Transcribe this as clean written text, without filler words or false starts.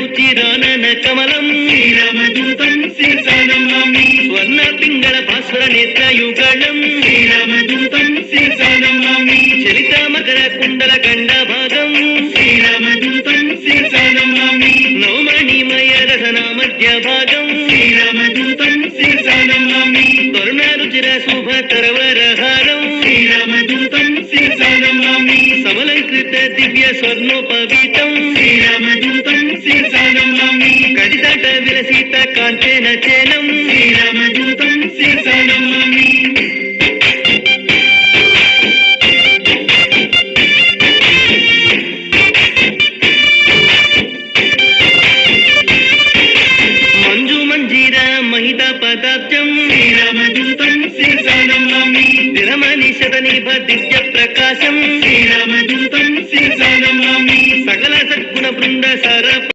रुचिरानन कमलम् श्रीरामदूतं शिरसानमामि स्वर्ण पिंगल भास्वर नेत्रयुगलम् श्रीरामदूतं शिरसानमामि चलित मकर कुंडल गंड भागम् श्रीरामदूतं शिरसानमामि नवमणिमय रसना मध्य भागम् श्रीरामदूतं शिरसानमामि स्वर्ण रुचिर शुभ तरवरहारम् श्रीरामदूतं शिरसानमामि समलंकृत दिव्य स्वर्णोपवीतम् श्रीरामदूतं शिरसानमामि कटितट विलसित कांचन चेलम् श्रीरामदूतं शिरसानमामि मंजु मंजीर महित पदाब्जम् श्रीरामदूतं शिरसानमामि दिनमनिशत निभ दिव्य प्रकाशम् श्रीरामदूतं शिरसानमामि सकल सद्गुण वृंद सार